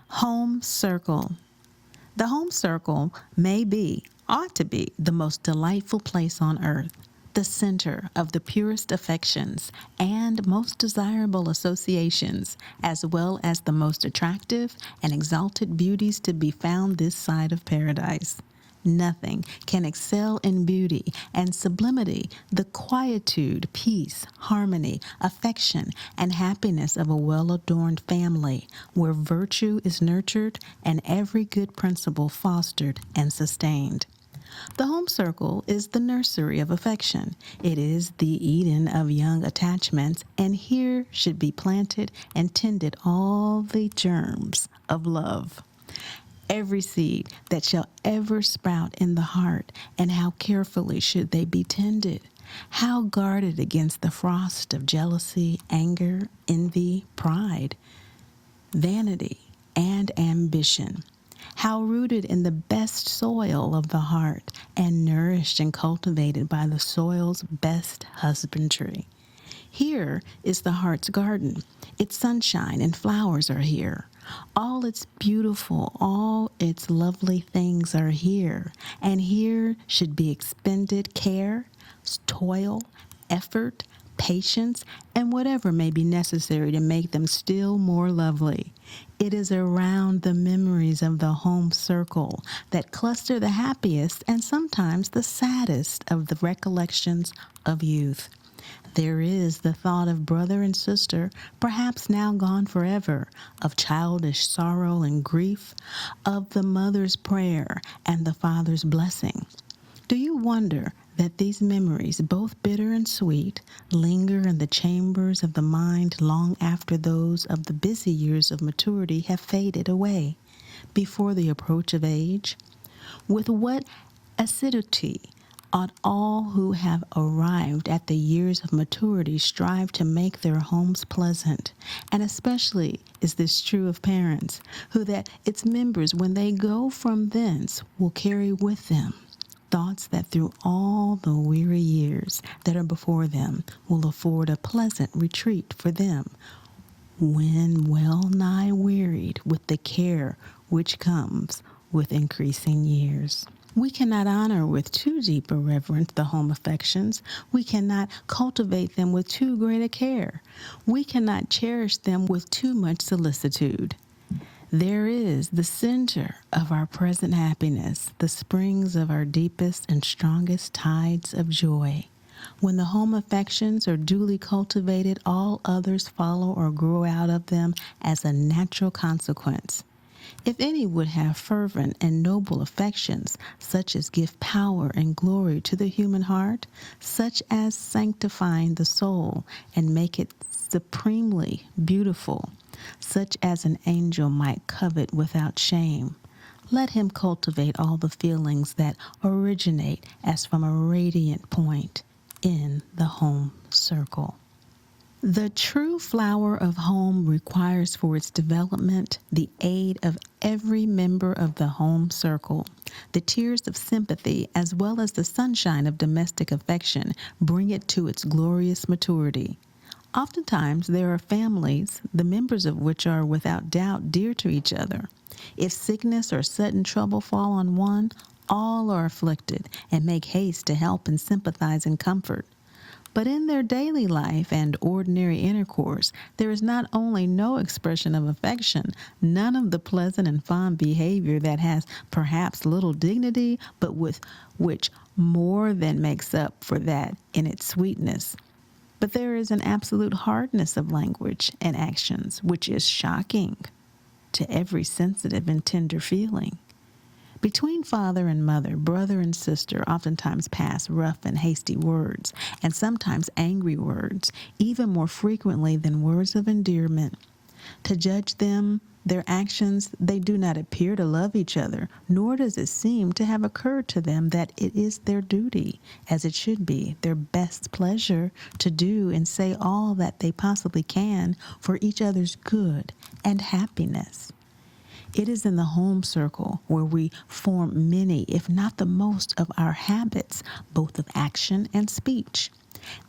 Home circle. The home circle ought to be, the most delightful place on earth, the center of the purest affections and most desirable associations, as well as the most attractive and exalted beauties to be found this side of paradise. Nothing can excel in beauty and sublimity the quietude, peace, harmony, affection, and happiness of a well-adorned family, where virtue is nurtured and every good principle fostered and sustained. The home circle is the nursery of affection. It is the Eden of young attachments, and here should be planted and tended all the germs of love. Every seed that shall ever sprout in the heart, and how carefully should they be tended, how guarded against the frost of jealousy, anger, envy, pride, vanity, and ambition, how rooted in the best soil of the heart, and nourished and cultivated by the soil's best husbandry. Here is the heart's garden. Its sunshine and flowers are here. All its beautiful, all its lovely things are here. And here should be expended care, toil, effort, patience, and whatever may be necessary to make them still more lovely. It is around the memories of the home circle that cluster the happiest and sometimes the saddest of the recollections of youth. There is the thought of brother and sister, perhaps now gone forever, of childish sorrow and grief, of the mother's prayer and the father's blessing. Do you wonder that these memories, both bitter and sweet, linger in the chambers of the mind long after those of the busy years of maturity have faded away, before the approach of age? With what assiduity ought all who have arrived at the years of maturity strive to make their homes pleasant, and especially is this true of parents, who that its members, when they go from thence, will carry with them thoughts that through all the weary years that are before them will afford a pleasant retreat for them, when well nigh wearied with the care which comes with increasing years. We cannot honor with too deep a reverence the home affections. We cannot cultivate them with too great a care. We cannot cherish them with too much solicitude. There is the center of our present happiness, the springs of our deepest and strongest tides of joy. When the home affections are duly cultivated, all others follow or grow out of them as a natural consequence. If any would have fervent and noble affections, such as give power and glory to the human heart, such as sanctifying the soul and make it supremely beautiful, such as an angel might covet without shame, let him cultivate all the feelings that originate as from a radiant point in the home circle. The true flower of home requires for its development the aid of every member of the home circle. The tears of sympathy, as well as the sunshine of domestic affection, bring it to its glorious maturity. Oftentimes there are families, the members of which are without doubt dear to each other. If sickness or sudden trouble fall on one, all are afflicted and make haste to help and sympathize and comfort. But in their daily life and ordinary intercourse, there is not only no expression of affection, none of the pleasant and fond behavior that has perhaps little dignity, but with which more than makes up for that in its sweetness. But there is an absolute hardness of language and actions, which is shocking to every sensitive and tender feeling. Between father and mother, brother and sister oftentimes pass rough and hasty words, and sometimes angry words, even more frequently than words of endearment. To judge them, their actions, they do not appear to love each other, nor does it seem to have occurred to them that it is their duty, as it should be, their best pleasure, to do and say all that they possibly can for each other's good and happiness. It is in the home circle where we form many, if not the most, of our habits, both of action and speech.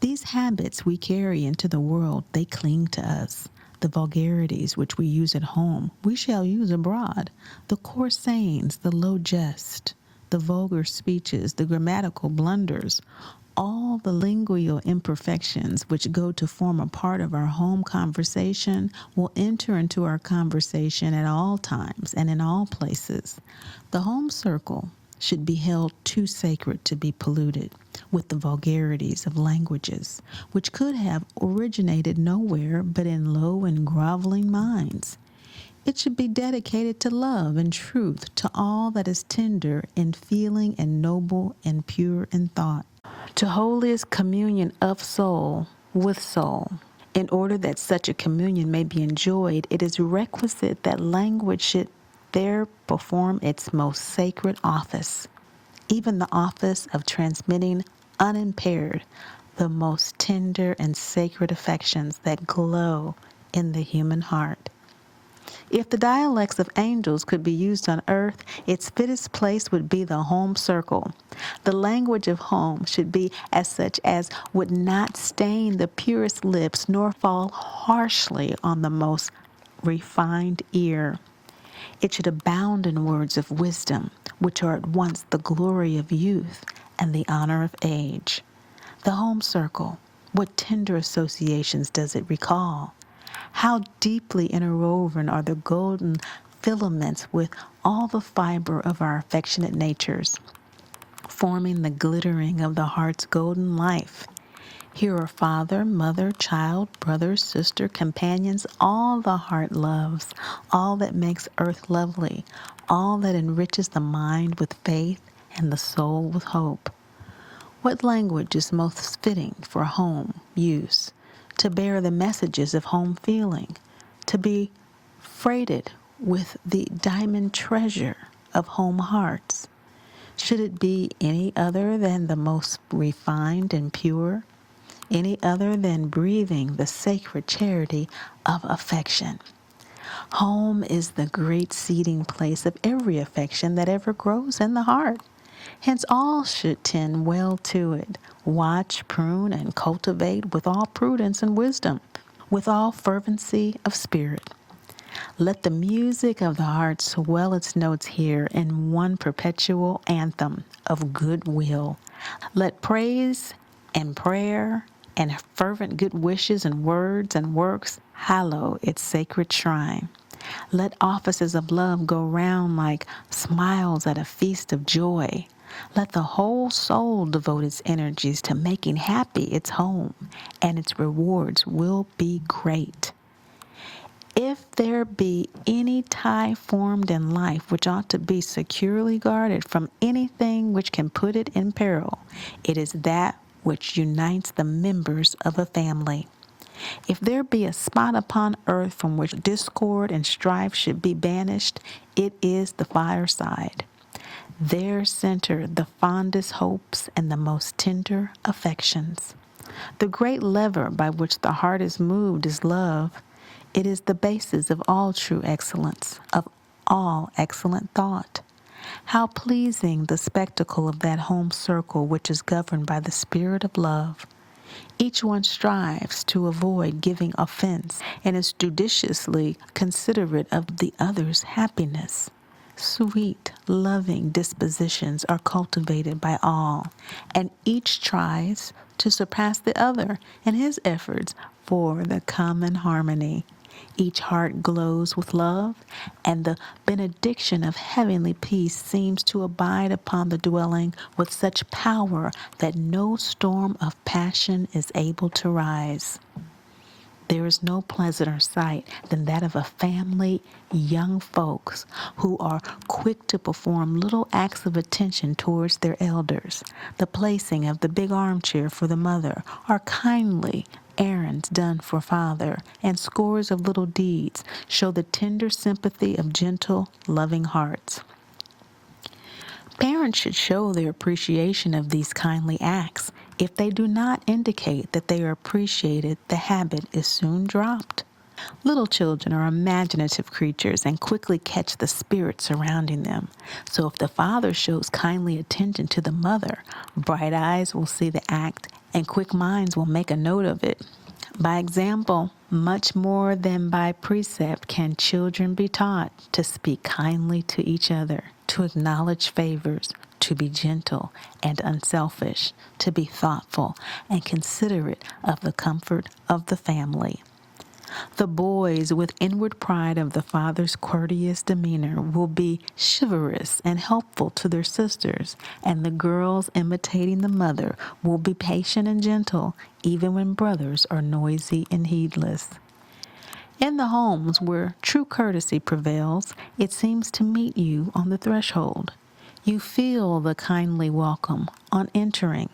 These habits we carry into the world, they cling to us. The vulgarities which we use at home, we shall use abroad. The coarse sayings, the low jest, the vulgar speeches, the grammatical blunders, all the lingual imperfections which go to form a part of our home conversation will enter into our conversation at all times and in all places. The home circle should be held too sacred to be polluted with the vulgarities of languages, which could have originated nowhere but in low and groveling minds. It should be dedicated to love and truth, to all that is tender in feeling and noble and pure in thought, to holiest communion of soul with soul. In order that such a communion may be enjoyed, it is requisite that language should there perform its most sacred office, even the office of transmitting unimpaired the most tender and sacred affections that glow in the human heart. If the dialects of angels could be used on earth, its fittest place would be the home circle. The language of home should be as such as would not stain the purest lips nor fall harshly on the most refined ear. It should abound in words of wisdom, which are at once the glory of youth and the honor of age. The home circle, what tender associations does it recall? How deeply interwoven are the golden filaments with all the fiber of our affectionate natures, forming the glittering of the heart's golden life. Here are father, mother, child, brother, sister, companions, all the heart loves, all that makes earth lovely, all that enriches the mind with faith and the soul with hope. What language is most fitting for home use, to bear the messages of home feeling, to be freighted with the diamond treasure of home hearts? Should it be any other than the most refined and pure? Any other than breathing the sacred charity of affection? Home is the great seeding place of every affection that ever grows in the heart. Hence all should tend well to it, watch, prune, and cultivate with all prudence and wisdom, with all fervency of spirit. Let the music of the heart swell its notes here in one perpetual anthem of goodwill. Let praise and prayer and fervent good wishes and words and works hallow its sacred shrine. Let offices of love go round like smiles at a feast of joy. Let the whole soul devote its energies to making happy its home, and its rewards will be great. If there be any tie formed in life which ought to be securely guarded from anything which can put it in peril, it is that which unites the members of a family. If there be a spot upon earth from which discord and strife should be banished, it is the fireside. There center the fondest hopes and the most tender affections. The great lever by which the heart is moved is love. It is the basis of all true excellence, of all excellent thought. How pleasing the spectacle of that home circle which is governed by the spirit of love. Each one strives to avoid giving offense and is judiciously considerate of the other's happiness. Sweet, loving dispositions are cultivated by all, and each tries to surpass the other in his efforts for the common harmony. Each heart glows with love, and the benediction of heavenly peace seems to abide upon the dwelling with such power that no storm of passion is able to rise. There is no pleasanter sight than that of a family, young folks, who are quick to perform little acts of attention towards their elders, the placing of the big armchair for the mother, or kindly errands done for father, and scores of little deeds show the tender sympathy of gentle, loving hearts. Parents should show their appreciation of these kindly acts. If they do not indicate that they are appreciated, the habit is soon dropped. Little children are imaginative creatures and quickly catch the spirit surrounding them. So if the father shows kindly attention to the mother, bright eyes will see the act and quick minds will make a note of it. By example, much more than by precept can children be taught to speak kindly to each other, to acknowledge favors, to be gentle and unselfish, to be thoughtful and considerate of the comfort of the family. The boys, with inward pride of the father's courteous demeanor, will be chivalrous and helpful to their sisters, and the girls, imitating the mother, will be patient and gentle, even when brothers are noisy and heedless. In the homes where true courtesy prevails, it seems to meet you on the threshold. You feel the kindly welcome on entering.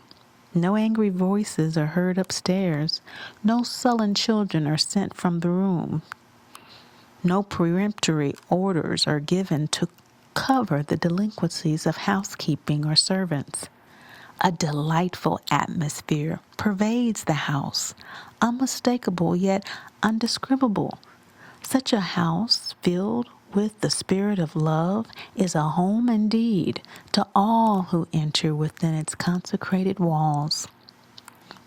No angry voices are heard upstairs. No sullen children are sent from the room. No peremptory orders are given to cover the delinquencies of housekeeping or servants. A delightful atmosphere pervades the house, unmistakable yet undescribable. Such a house filled with the spirit of love is a home indeed to all who enter within its consecrated walls.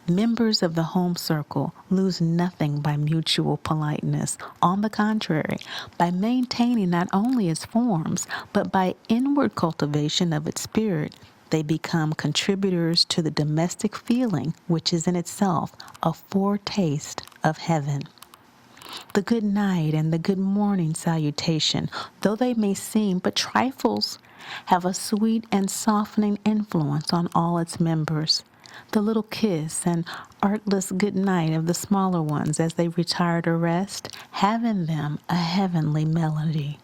Members of the home circle lose nothing by mutual politeness. On the contrary, by maintaining not only its forms, but by inward cultivation of its spirit, they become contributors to the domestic feeling, which is in itself a foretaste of heaven. The good night and the good morning salutation, though they may seem but trifles, have a sweet and softening influence on all its members. The little kiss and artless good night of the smaller ones as they retire to rest have in them a heavenly melody.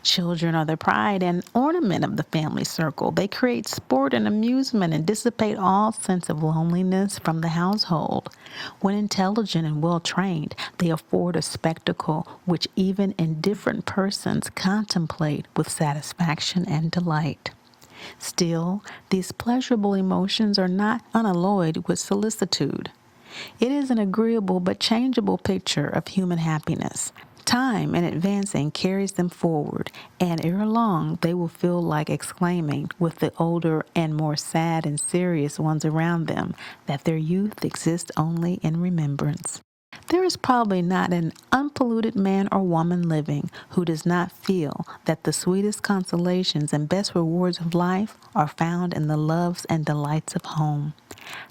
Children are the pride and ornament of the family circle. They create sport and amusement and dissipate all sense of loneliness from the household. When intelligent and well trained, they afford a spectacle which even indifferent persons contemplate with satisfaction and delight. Still, these pleasurable emotions are not unalloyed with solicitude. It is an agreeable but changeable picture of human happiness. Time, in advancing, carries them forward, and ere long they will feel like exclaiming, with the older and more sad and serious ones around them, that their youth exists only in remembrance. There is probably not an unpolluted man or woman living who does not feel that the sweetest consolations and best rewards of life are found in the loves and delights of home.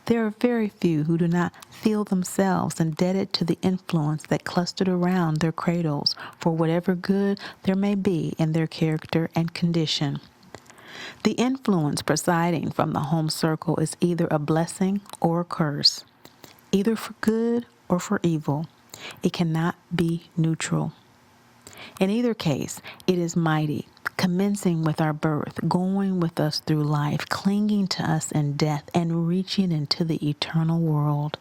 There are very few who do not feel themselves indebted to the influence that clustered around their cradles for whatever good there may be in their character and condition. The influence proceeding from the home circle is either a blessing or a curse, either for good or for evil. It cannot be neutral. In either case, it is mighty, commencing with our birth, going with us through life, clinging to us in death, and reaching into the eternal world.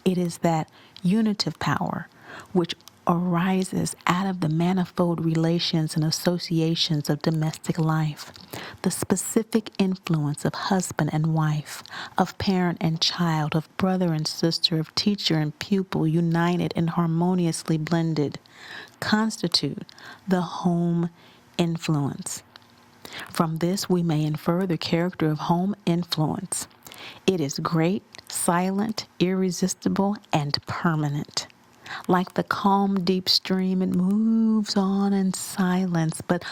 It is that unitive power which arises out of the manifold relations and associations of domestic life, the specific influence of husband and wife, of parent and child, of brother and sister, of teacher and pupil, united and harmoniously blended, constitute the home influence. From this, we may infer the character of home influence. It is great, silent, irresistible, and permanent. Like the calm, deep stream, it moves on in silence, but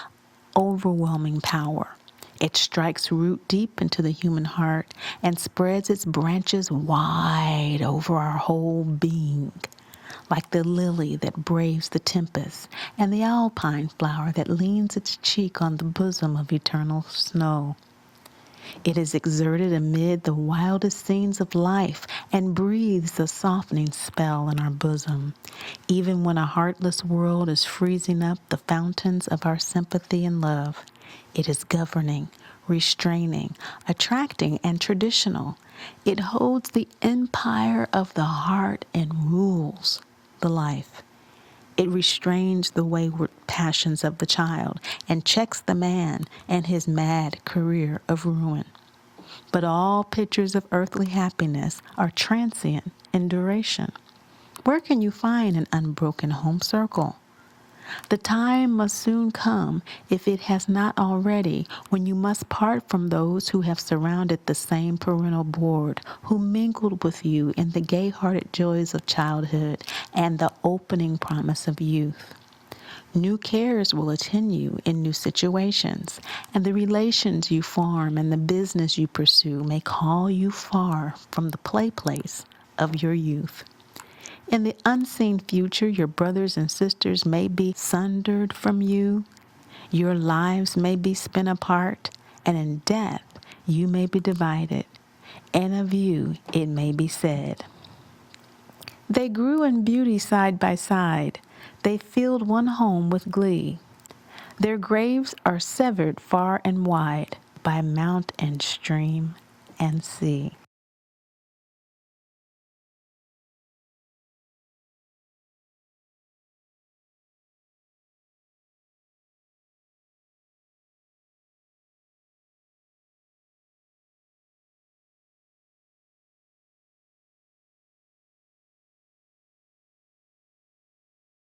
overwhelming power. It strikes root deep into the human heart and spreads its branches wide over our whole being. Like the lily that braves the tempest, and the alpine flower that leans its cheek on the bosom of eternal snow. It is exerted amid the wildest scenes of life and breathes a softening spell in our bosom. Even when a heartless world is freezing up the fountains of our sympathy and love, it is governing, restraining, attracting, and traditional. It holds the empire of the heart and rules the life. It restrains the wayward passions of the child and checks the man and his mad career of ruin. But all pictures of earthly happiness are transient in duration. Where can you find an unbroken home circle? The time must soon come, if it has not already, when you must part from those who have surrounded the same parental board, who mingled with you in the gay-hearted joys of childhood and the opening promise of youth. New cares will attend you in new situations, and the relations you form and the business you pursue may call you far from the play place of your youth. In the unseen future, your brothers and sisters may be sundered from you, your lives may be spent apart, and in death you may be divided, and of you it may be said, "They grew in beauty side by side, they filled one home with glee. Their graves are severed far and wide by mount and stream and sea."